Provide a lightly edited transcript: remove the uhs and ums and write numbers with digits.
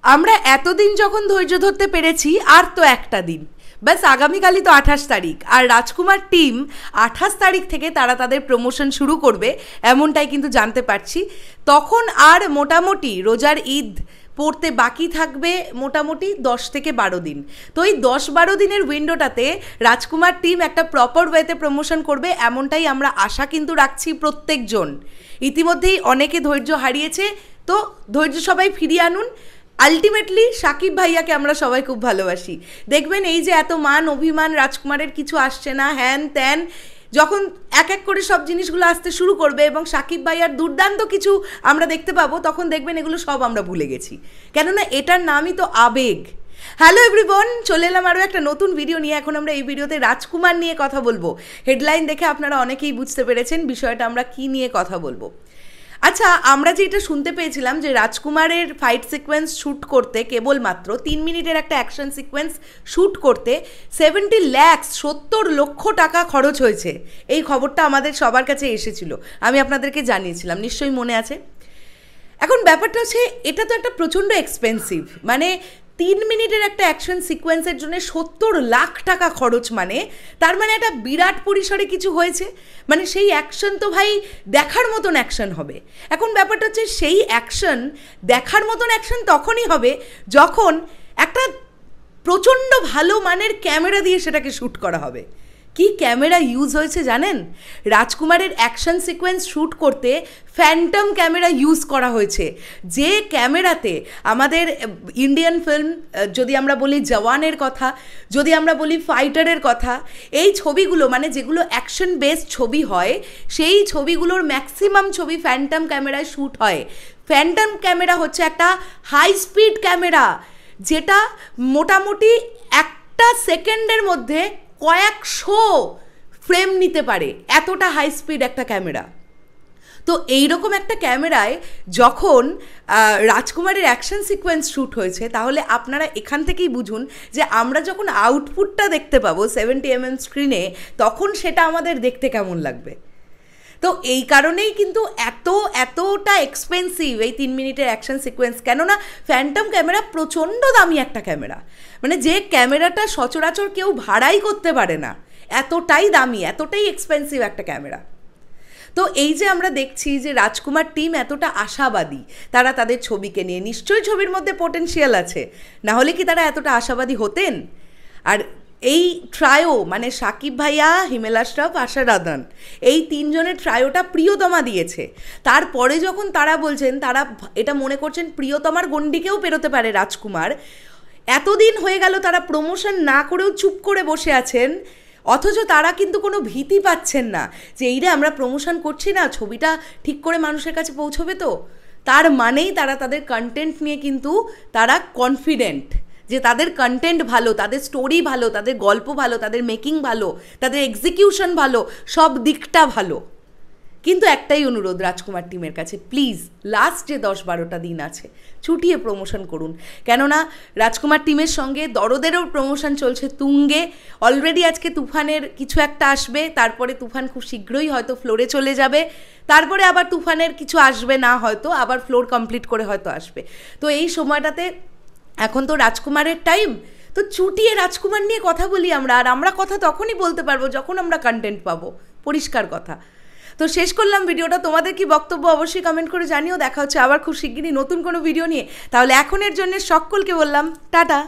আমরা এতদিন যখন ধৈর্য ধরতে পেরেছি, আর তো একটা দিন, ব্যাস আগামীকালই তো 28 তারিখ। আর রাজকুমার টিম 28 তারিখ থেকে তারা তাদের প্রমোশন শুরু করবে, এমনটাই কিন্তু জানতে পারছি। তখন আর মোটামুটি রোজার ঈদ পড়তে বাকি থাকবে মোটামুটি 10 থেকে 12 দিন। তো এই 10-12 দিনের উইন্ডোটাতে রাজকুমার টিম একটা প্রপার ওয়েতে প্রমোশন করবে, এমনটাই আমরা আশা কিন্তু রাখছি প্রত্যেকজন। ইতিমধ্যেই অনেকে ধৈর্য হারিয়েছে, তো ধৈর্য সবাই ফিরিয়ে আনুন। আলটিমেটলি সাকিব ভাইয়াকে আমরা সবাই খুব ভালোবাসি। দেখবেন এই যে এত মান অভিমান রাজকুমারের কিছু আসছে না, হ্যান ত্যান, যখন এক এক করে সব জিনিসগুলো আসতে শুরু করবে এবং সাকিব ভাইয়ার দুর্দান্ত কিছু আমরা দেখতে পাবো, তখন দেখবেন এগুলো সব আমরা ভুলে গেছি, কেননা এটার নামই তো আবেগ। হ্যালো এভরিওয়ান, চলে এলাম আরও একটা নতুন ভিডিও নিয়ে। এখন আমরা এই ভিডিওতে রাজকুমার নিয়ে কথা বলবো। হেডলাইন দেখে আপনারা অনেকেই বুঝতে পেরেছেন বিষয়টা আমরা কি নিয়ে কথা বলবো। আচ্ছা, আমরা যেটা শুনতে পেয়েছিলাম যে রাজকুমারের ফাইট সিকোয়েন্স শ্যুট করতে কেবলমাত্র 3 মিনিটের একটা অ্যাকশন সিকোয়েন্স শ্যুট করতে 70 লাখ 70 লক্ষ টাকা খরচ হয়েছে। এই খবরটা আমাদের সবার কাছে এসেছিল, আমি আপনাদেরকে জানিয়েছিলাম, নিশ্চয়ই মনে আছে। এখন ব্যাপারটা হচ্ছে, এটা তো একটা প্রচণ্ড এক্সপেন্সিভ, মানে 3 মিনিটের একটা অ্যাকশন সিকোয়েন্সের জন্য 70 লাখ টাকা খরচ, মানে তার মানে একটা বিরাট পরিসরে কিছু হয়েছে। মানে সেই অ্যাকশন তো ভাই দেখার মতন অ্যাকশন হবে। এখন ব্যাপারটা হচ্ছে, সেই অ্যাকশন দেখার মতন অ্যাকশন তখনই হবে যখন একটা প্রচণ্ড ভালো মানের ক্যামেরা দিয়ে সেটাকে শ্যুট করা হবে। কি ক্যামেরা ইউজ হয়েছে জানেন? রাজকুমারের অ্যাকশন সিকোয়েন্স শ্যুট করতে ফ্যান্টম ক্যামেরা ইউজ করা হয়েছে, যে ক্যামেরাতে আমাদের ইন্ডিয়ান ফিল্ম, যদি আমরা বলি জওয়ানের কথা, যদি আমরা বলি ফাইটারের কথা, এই ছবিগুলো মানে যেগুলো অ্যাকশন বেসড ছবি হয়, সেই ছবিগুলোর ম্যাক্সিমাম ছবি ফ্যান্টম ক্যামেরায় শ্যুট হয়। ফ্যান্টম ক্যামেরা হচ্ছে একটা হাই স্পিড ক্যামেরা, যেটা মোটামুটি একটা সেকেন্ডের মধ্যে কয়েকশো ফ্রেম নিতে পারে, এতটা হাই স্পিড একটা ক্যামেরা। তো এইরকম একটা ক্যামেরায় যখন রাজকুমারের অ্যাকশন সিকোয়েন্স শ্যুট হয়েছে, তাহলে আপনারা এখান থেকেই বুঝুন যে আমরা যখন আউটপুটটা দেখতে পাবো 70mm স্ক্রিনে, তখন সেটা আমাদের দেখতে কেমন লাগবে। তো এই কারণেই কিন্তু এতটা এক্সপেন্সিভ এই 3 মিনিটের অ্যাকশন সিকোয়েন্স, কেননা ফ্যান্টম ক্যামেরা প্রচণ্ড দামি একটা ক্যামেরা, মানে যে ক্যামেরাটা সচরাচর কেউ ভাড়াই করতে পারে না, এতটাই দামি, এতটাই এক্সপেন্সিভ একটা ক্যামেরা। তো এই যে আমরা দেখছি যে রাজকুমার টিম এতটা আশাবাদী তারা তাদের ছবিকে নিয়ে, নিশ্চয়ই ছবির মধ্যে পোটেনশিয়াল আছে, না হলে কি তারা এতটা আশাবাদী হতেন? আর এই ট্রায়ো মানে সাকিব ভাইয়া, হিমেল আশরাফ, আশা রাদান, এই 3 জনের ট্রায়োটা প্রিয়তমা দিয়েছে। তারপরে যখন তারা বলছেন তারা এটা মনে করছেন প্রিয়তমার গণ্ডিকেও পেরোতে পারে রাজকুমার, এতদিন হয়ে গেল তারা প্রমোশন না করেও চুপ করে বসে আছেন, অথচ তারা কিন্তু কোনো ভীতি পাচ্ছেন না যে এই রে আমরা প্রমোশন করছি না, ছবিটা ঠিক করে মানুষের কাছে পৌঁছবে তো। তার মানেই তারা তাদের কন্টেন্ট নিয়ে কিন্তু তারা কনফিডেন্ট যে তাদের কন্টেন্ট ভালো, তাদের স্টোরি ভালো, তাদের গল্প ভালো, তাদের মেকিং ভালো, তাদের এক্সিকিউশন ভালো, সব দিকটা ভালো। কিন্তু একটাই অনুরোধ রাজকুমার টিমের কাছে, প্লিজ লাস্ট যে 10-12টা দিন আছে ছুটিয়ে প্রমোশন করুন, কেননা রাজকুমার টিমের সঙ্গে দরদেরও প্রমোশন চলছে তুঙ্গে। অলরেডি আজকে তুফানের কিছু একটা আসবে, তারপরে তুফান খুব শীঘ্রই হয়তো ফ্লোরে চলে যাবে, তারপরে আবার তুফানের কিছু আসবে না, হয়তো আবার ফ্লোর কমপ্লিট করে হয়তো আসবে। তো এই সময়টাতে এখন তো রাজকুমারের টাইম, তো চুটিয়ে রাজকুমার নিয়ে কথা বলি আমরা। আর আমরা কথা তখনই বলতে পারবো যখন আমরা কন্টেন্ট পাবো, পরিষ্কার কথা। তো শেষ করলাম ভিডিওটা, তোমাদের কি বক্তব্য অবশ্যই কমেন্ট করে জানিও। দেখা হচ্ছে আবার খুব শিগগিরই নতুন কোনো ভিডিও নিয়ে। তাহলে এখনের জন্য সকলকে বললাম টাটা।